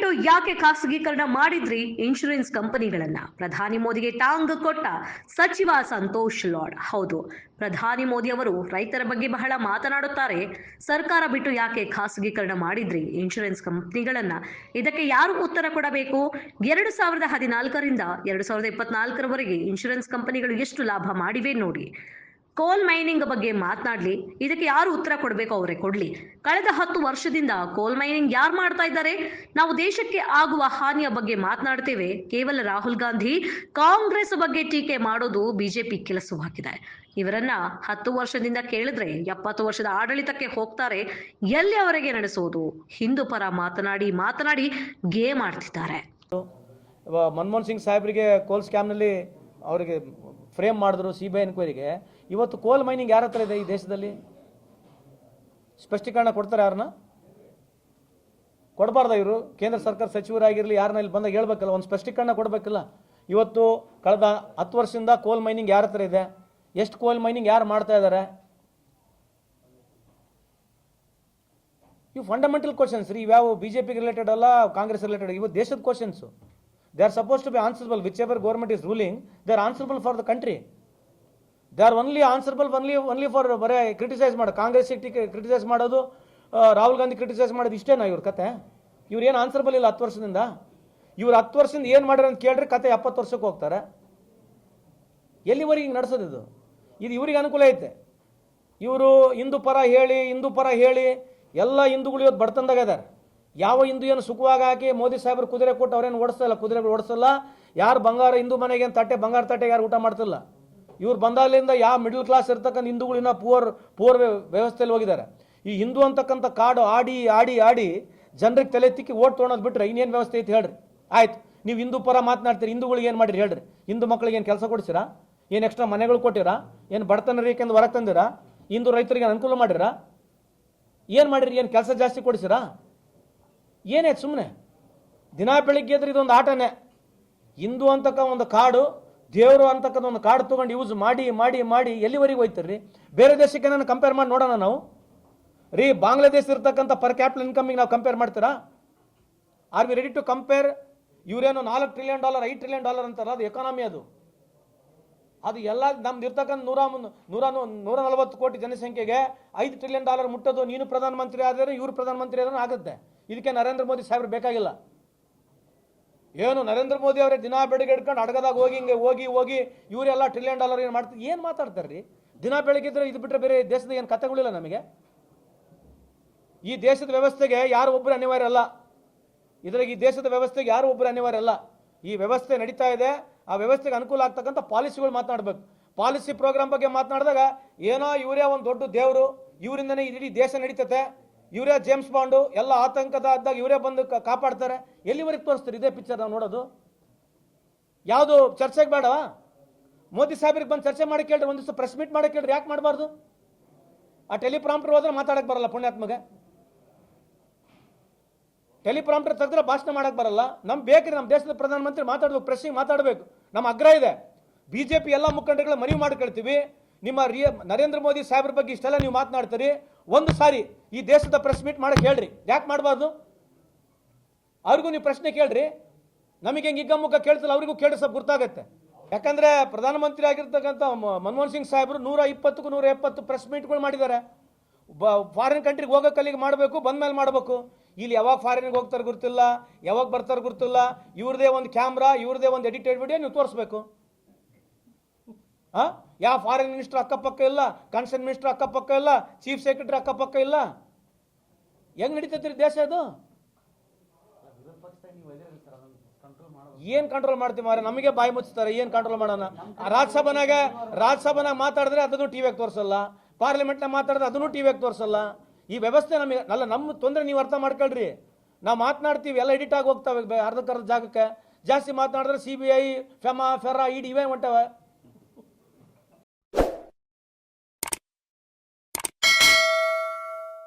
ಬಿಟ್ಟು ಯಾಕೆ ಖಾಸಗೀಕರಣ ಮಾಡಿದ್ರಿ ಇನ್ಶೂರೆನ್ಸ್ ಕಂಪನಿಗಳನ್ನ? ಪ್ರಧಾನಿ ಮೋದಿಗೆ ಟಾಂಗ್ ಕೊಟ್ಟ ಸಚಿವ ಸಂತೋಷ್ ಲಾಡ್. ಹೌದು, ಪ್ರಧಾನಿ ಮೋದಿ ಅವರು ರೈತರ ಬಗ್ಗೆ ಬಹಳ ಮಾತನಾಡುತ್ತಾರೆ. ಸರ್ಕಾರ ಬಿಟ್ಟು ಯಾಕೆ ಖಾಸಗೀಕರಣ ಮಾಡಿದ್ರಿ ಇನ್ಶೂರೆನ್ಸ್ ಕಂಪನಿಗಳನ್ನ? ಇದಕ್ಕೆ ಯಾರು ಉತ್ತರ ಕೊಡಬೇಕು? 2014ರಿಂದ 2024ರವರೆಗೆ ಇನ್ಶೂರೆನ್ಸ್ ಕಂಪನಿಗಳು ಎಷ್ಟು ಲಾಭ ಮಾಡಿವೆ ನೋಡಿ. ಕೋಲ್ ಮೈನಿಂಗ್ ಬಗ್ಗೆ ಮಾತನಾಡ್ಲಿ, ಇದಕ್ಕೆ ಯಾರು ಉತ್ತರ ಕೊಡಬೇಕು? ಅವರೇ ಕೊಡ್ಲಿ. ಕಳೆದ 10 ವರ್ಷದಿಂದ ಕೋಲ್ ಮೈನಿಂಗ್ ಯಾರು ಮಾಡ್ತಾ ಇದ್ದಾರೆ? ನಾವು ದೇಶಕ್ಕೆ ಆಗುವ ಹಾನಿಯ ಬಗ್ಗೆ ಮಾತನಾಡ್ತೇವೆ. ಕೇವಲ ರಾಹುಲ್ ಗಾಂಧಿ ಕಾಂಗ್ರೆಸ್ ಬಗ್ಗೆ ಟೀಕೆ ಮಾಡೋದು ಬಿಜೆಪಿ ಕೆಲಸವಾಗಿದೆ. ಇವರನ್ನ 10 ವರ್ಷದಿಂದ ಕೇಳಿದ್ರೆ 70 ವರ್ಷದ ಆಡಳಿತಕ್ಕೆ ಹೋಗ್ತಾರೆ. ಎಲ್ಲಿ ಅವರಿಗೆ ನಡೆಸೋದು? ಹಿಂದೂ ಪರ ಮಾತನಾಡಿ ಗೇಮ್ ಆಡ್ತಿದ್ದಾರೆ. ಮನಮೋಹನ್ ಸಿಂಗ್ ಸಾಹೇಬರಿಗೆ ಕೋಲ್ ಸ್ಕ್ಯಾಮ್ನಲ್ಲಿ ಅವರಿಗೆ ಫ್ರೇಮ್ ಮಾಡಿದ್ರು CBI ಎನ್ಕ್ವೈರಿಗೆ. ಇವತ್ತು ಕೋಲ್ ಮೈನಿಂಗ್ ಯಾರ ಹತ್ರ ಇದೆ ಈ ದೇಶದಲ್ಲಿ? ಸ್ಪಷ್ಟೀಕರಣ ಕೊಡ್ತಾರೆ? ಯಾರನ್ನ ಕೊಡಬಾರ್ದ? ಇವರು ಕೇಂದ್ರ ಸರ್ಕಾರ ಸಚಿವರಾಗಿರಲಿ, ಯಾರನ್ನ ಇಲ್ಲಿ ಬಂದಾಗ ಹೇಳ್ಬೇಕಲ್ಲ, ಒಂದು ಸ್ಪಷ್ಟೀಕರಣ ಕೊಡಬೇಕಲ್ಲ. ಇವತ್ತು ಕಳೆದ 10 ವರ್ಷದಿಂದ ಕೋಲ್ ಮೈನಿಂಗ್ ಯಾರ ಹತ್ರ ಇದೆ? ಎಷ್ಟು ಕೋಲ್ ಮೈನಿಂಗ್ ಯಾರು ಮಾಡ್ತಾ ಇದ್ದಾರೆ? ಇವು ಫಂಡಮೆಂಟಲ್ ಕ್ವಶನ್ಸ್ ರೀ. ಇವ್ಯಾವು ಬಿಜೆಪಿಗೆ ರಿಲೇಟೆಡ್ ಅಲ್ಲ, ಕಾಂಗ್ರೆಸ್ ರಿಲೇಟೆಡ್. ಇವು ದೇಶದ questions. They are supposed to be answerable. Whichever government is ruling, they are answerable for the country. They are only answerable only for ಬರೇ ಕ್ರಿಟಿಸೈಸ್ ಮಾಡೋದು. ಕಾಂಗ್ರೆಸ್ ಕ್ರಿಟಿಸೈಸ್ ಮಾಡೋದು, ರಾಹುಲ್ ಗಾಂಧಿ ಕ್ರಿಟಿಸೈಸ್ ಮಾಡೋದು, ಇಷ್ಟೇನಾ ಇವ್ರ ಕತೆ? ಇವ್ರು ಏನು ಆನ್ಸರ್ಬಲ್ ಇಲ್ಲ 10 ವರ್ಷದಿಂದ? ಇವ್ರು 10 ವರ್ಷದಿಂದ ಏನು ಮಾಡ್ಯಾರ ಅಂತ ಕೇಳ್ರಿ, ಕತೆ 70 ವರ್ಷಕ್ಕೆ ಹೋಗ್ತಾರೆ. ಎಲ್ಲಿವರೆಗೆ ಹಿಂಗೆ ನಡೆಸೋದು? ಇದು ಇವ್ರಿಗೆ ಅನುಕೂಲ ಐತೆ. ಇವರು ಹಿಂದೂ ಪರ ಹೇಳಿ ಎಲ್ಲ ಹಿಂದೂಗಳು ಇವತ್ತು ಬಡತನದಾಗ ಇದ್ದಾರೆ. ಯಾವ ಹಿಂದೂ ಏನು ಸುಖವಾಗಿ ಹಾಕಿ ಮೋದಿ ಸಾಹೇಬರು ಕುದುರೆ ಕೊಟ್ಟು ಅವ್ರೇನು ಓಡಿಸಲ್ಲ, ಕುದುರೆಗಳು ಓಡಿಸಲ್ಲ. ಯಾರು ಬಂಗಾರ ಹಿಂದೂ ಮನೆಗೆ ಏನು ಬಂಗಾರ ತಟ್ಟೆ ಯಾರು ಊಟ ಮಾಡ್ತಿಲ್ಲ. ಇವ್ರು ಬಂದಾಗಲಿಂದ ಯಾವ ಮಿಡಲ್ ಕ್ಲಾಸ್ ಇರ್ತಕ್ಕಂಥ ಹಿಂದೂಗಳಿನ ಪೂರ್ ವ್ಯವಸ್ಥೆಯಲ್ಲಿ ಹೋಗಿದ್ದಾರೆ. ಈ ಹಿಂದೂ ಅಂತಕ್ಕಂಥ ಕಾಡು ಆಡಿ ಜನರಿಗೆ ತಲೆ ತಿಕ್ಕಿ ಓಟ್ ತೊಗೊಳೋದು ಬಿಟ್ರೆ ಇನ್ನೇನು ವ್ಯವಸ್ಥೆ ಐತೆ ಹೇಳ್ರಿ? ಆಯ್ತು, ನೀವು ಹಿಂದೂ ಪರ ಮಾತನಾಡ್ತೀರಿ, ಹಿಂದೂಗಳಿಗೆ ಏನು ಮಾಡಿರಿ ಹೇಳ್ರಿ? ಹಿಂದೂ ಮಕ್ಕಳಿಗೆ ಏನು ಕೆಲಸ ಕೊಡಿಸಿರಾ? ಏನು ಎಕ್ಸ್ಟ್ರಾ ಮನೆಗಳು ಕೊಟ್ಟಿರಾ? ಏನು ಬಡತನ ರೇಖೆಯಿಂದ ಹೊರಗೆ ತಂದಿರಾ? ಹಿಂದೂ ರೈತರಿಗೆ ಅನುಕೂಲ ಮಾಡಿರಾ? ಏನು ಮಾಡಿರಿ? ಏನು ಕೆಲಸ ಜಾಸ್ತಿ ಕೊಡಿಸಿರಾ? ಏನಾಯ್ತು? ಸುಮ್ಮನೆ ದಿನ ಬೆಳಿಗ್ಗೆ ಇದ್ರೆ ಇದೊಂದು ಆಟನೇ. ಹಿಂದೂ ಅಂತಕ್ಕ ಒಂದು ಕಾಡು, ದೇವರು ಅಂತಕ್ಕಂಥ ಒಂದು ಕಾಡು ತೊಗೊಂಡು ಯೂಸ್ ಮಾಡಿ ಎಲ್ಲಿವರೆಗೆ ಹೋಯ್ತಾರ್ರಿ? ಬೇರೆ ದೇಶಕ್ಕೆ ನಾನು ಕಂಪೇರ್ ಮಾಡಿ ನೋಡೋಣ ನಾವು ರೀ. ಬಾಂಗ್ಲಾದೇಶ ಇರ್ತಕ್ಕಂಥ ಪರ್ ಕ್ಯಾಪಿಟಲ್ ಇನ್ಕಮಿಗೆ ನಾವು ಕಂಪೇರ್ ಮಾಡ್ತೀರಾ? Are we ready to compare? ಇವರೇನು $4 ಟ್ರಿಲಿಯನ್ $5 ಟ್ರಿಲಿಯನ್ ಅಂತಾರ, ಅದು ಎಕಾನಮಿ. ಅದು ಎಲ್ಲ ನಮ್ದು ಇರ್ತಕ್ಕಂಥ 140 ಕೋಟಿ ಜನಸಂಖ್ಯೆಗೆ $5 ಟ್ರಿಲಿಯನ್ ಮುಟ್ಟೋದು. ನೀನು ಪ್ರಧಾನಮಂತ್ರಿ ಆದರೆ, ಇವರು ಪ್ರಧಾನಮಂತ್ರಿ ಆದ್ರೆ ಆಗುತ್ತೆ. ಇದಕ್ಕೆ ನರೇಂದ್ರ ಮೋದಿ ಸಾಹೇಬ್ರು ಬೇಕಾಗಿಲ್ಲ. ಏನು ನರೇಂದ್ರ ಮೋದಿ ಅವರೇ ದಿನ ಬೆಳಿಗ್ಗೆ ಹಿಡ್ಕೊಂಡು ಅಡಗದಾಗ ಹೋಗಿ ಇವರೆಲ್ಲ $1 ಟ್ರಿಲಿಯನ್ ಏನು ಮಾಡ್ತಾರೆ? ಏನು ಮಾತಾಡ್ತಾರೆ ರೀ? ದಿನ ಬೆಳಿಗ್ಗೆ ಇದ್ರೆ ಇದು ಬಿಟ್ಟರೆ ಬೇರೆ ದೇಶದ ಏನು ಕಥೆಗಳಿಲ್ಲ ನಮಗೆ. ಈ ದೇಶದ ವ್ಯವಸ್ಥೆಗೆ ಯಾರು ಒಬ್ಬರು ಅನಿವಾರ್ಯ ಅಲ್ಲ. ಇದ್ರಾಗ ಈ ದೇಶದ ವ್ಯವಸ್ಥೆಗೆ ಯಾರು ಒಬ್ಬರು ಅನಿವಾರ್ಯ ಅಲ್ಲ. ಈ ವ್ಯವಸ್ಥೆ ನಡೀತಾ ಇದೆ, ಆ ವ್ಯವಸ್ಥೆಗೆ ಅನುಕೂಲ ಆಗ್ತಕ್ಕಂಥ ಪಾಲಿಸಿಗಳು ಮಾತನಾಡಬೇಕು. ಪಾಲಿಸಿ ಪ್ರೋಗ್ರಾಮ್ ಬಗ್ಗೆ ಮಾತನಾಡಿದಾಗ ಏನೋ ಇವರೇ ಒಂದು ದೊಡ್ಡ ದೇವರು, ಇವರಿಂದನೇ ಇಡೀ ದೇಶ ನಡೀತತೆ, ಇವರೇ ಜೇಮ್ಸ್ ಬಾಂಡು, ಎಲ್ಲ ಆತಂಕದ ಆದಾಗ ಇವರೇ ಬಂದು ಕಾಪಾಡ್ತಾರೆ. ಎಲ್ಲಿವರೆಗೆ ತೋರಿಸ್ತಾರೆ ಇದೇ ಪಿಕ್ಚರ್ ನಾವು ನೋಡೋದು? ಯಾವುದು ಚರ್ಚೆಗೆ ಬೇಡ? ಮೋದಿ ಸಾಹೇಬ್ರಿಗೆ ಬಂದು ಚರ್ಚೆ ಮಾಡಿ ಕೇಳ್ರಿ, ಒಂದು ದಿವಸ ಪ್ರೆಸ್ ಮೀಟ್ ಮಾಡಿ ಕೇಳ್ರಿ. ಯಾಕೆ ಮಾಡಬಾರ್ದು? ಆ ಟೆಲಿಪ್ರಾಂಪ್ಟರ್ ಹೋದ್ರೆ ಮಾತಾಡಕ್ಕೆ ಬರಲ್ಲ ಪುಣ್ಯಾತ್ಮಗೆ. ಟೆಲಿಪ್ರಾಂಪ್ಟರ್ ತೆಗೆದ್ರೆ ಭಾಷಣ ಮಾಡಕ್ಕೆ ಬರಲ್ಲ. ನಮ್ಗೆ ಬೇಕ್ರಿ, ನಮ್ಮ ದೇಶದ ಪ್ರಧಾನಮಂತ್ರಿ ಮಾತಾಡ್ಬೇಕು, ಪ್ರೆಸ್ಸಿಗೆ ಮಾತಾಡಬೇಕು. ನಮ್ಮ ಆಗ್ರಹ ಇದೆ. ಬಿಜೆಪಿ ಎಲ್ಲ ಮುಖಂಡರುಗಳ ಮನವಿ ಮಾಡ್ಕೊಳ್ತೀವಿ, ನಿಮ್ಮ ನರೇಂದ್ರ ಮೋದಿ ಸಾಹೇಬ್ರ ಬಗ್ಗೆ ಇಷ್ಟೆಲ್ಲ ನೀವು ಮಾತನಾಡ್ತೀರಿ, ಒಂದು ಸಾರಿ ಈ ದೇಶದ ಪ್ರೆಸ್ ಮೀಟ್ ಮಾಡಕ್ಕೆ ಹೇಳ್ರಿ. ಯಾಕೆ ಮಾಡಬಾರ್ದು? ಅವ್ರಿಗೂ ನೀವು ಪ್ರಶ್ನೆ ಕೇಳ್ರಿ. ನಮಗೆ ಹೆಂಗೆ ಹಿಗ್ಗಮುಖ ಕೇಳ್ತಿಲ್ಲ, ಅವರಿಗೂ ಕೇಳಿ ಸ್ವಲ್ಪ ಗುರ್ತಾಗತ್ತೆ. ಯಾಕಂದ್ರೆ ಪ್ರಧಾನಮಂತ್ರಿ ಆಗಿರ್ತಕ್ಕಂಥ ಮನಮೋಹನ್ ಸಿಂಗ್ ಸಾಹೇಬರು 120ಕ್ಕೂ 170 ಪ್ರೆಸ್ ಮೀಟ್ಗಳು ಮಾಡಿದ್ದಾರೆ. ಫಾರಿನ್ ಕಂಟ್ರಿಗೆ ಹೋಗೋಕೆ ಅಲ್ಲಿಗೆ ಮಾಡಬೇಕು, ಬಂದ್ಮೇಲೆ ಮಾಡಬೇಕು. ಇಲ್ಲಿ ಯಾವಾಗ ಫಾರಿನ್ಗೆ ಹೋಗ್ತಾರೆ ಗೊತ್ತಿಲ್ಲ, ಯಾವಾಗ ಬರ್ತಾರೆ ಗೊತ್ತಿಲ್ಲ. ಇವ್ರದೇ ಒಂದು ಕ್ಯಾಮ್ರಾ, ಇವ್ರದೇ ಒಂದು ಎಡಿಟೆಡ್ ವಿಡಿಯೋ ನೀವು ತೋರಿಸ್ಬೇಕು. ಯಾವ ಫಾರಿನ್ ಮಿನಿಸ್ಟರ್ ಅಕ್ಕಪಕ್ಕ ಇಲ್ಲ, ಕನ್ಸರ್ನ್ ಮಿನಿಸ್ಟರ್ ಅಕ್ಕಪಕ್ಕ ಇಲ್ಲ, ಚೀಫ್ ಸೆಕ್ರೆಟರಿ ಅಕ್ಕಪಕ್ಕ ಇಲ್ಲ. ಹೆಂಗ್ ನಡೀತೈತ್ರಿ ದೇಶ ಅದು? ಏನ್ ಕಂಟ್ರೋಲ್ ಮಾಡ್ತೀವಿ ಮಾರ? ನಮಗೆ ಬಾಯಿ ಮುಚ್ತಾರೆ. ಏನ್ ಕಂಟ್ರೋಲ್ ಮಾಡೋಣ? ರಾಜ್ಯಸಭಾನಾಗ ಮಾತಾಡಿದ್ರೆ ಅದನ್ನು ಟಿವಿಯಾಗ ತೋರಿಸಲ್ಲ, ಪಾರ್ಲಿಮೆಂಟ್ನಾಗ ಮಾತಾಡಿದ್ರೆ ಅದನ್ನು ಟಿವಿಯಾಗ ತೋರಿಸಲ್ಲ. ಈ ವ್ಯವಸ್ಥೆ ನಮಗೆ ಅಲ್ಲ, ನಮ್ಮ ತೊಂದರೆ ನೀವು ಅರ್ಥ ಮಾಡ್ಕೊಳ್ರಿ. ನಾವು ಮಾತನಾಡ್ತೀವಿ, ಎಲ್ಲ ಎಡಿಟ್ ಆಗಿ ಹೋಗ್ತಾವೆ ಅರ್ಧಕ್ಕರ್ಧ ಜಾಗಕ್ಕೆ. ಜಾಸ್ತಿ ಮಾತನಾಡಿದ್ರೆ CBI, ಫೆರಾ, ಇಡಿ ಇವೇ ಹೊಂಟವೆ.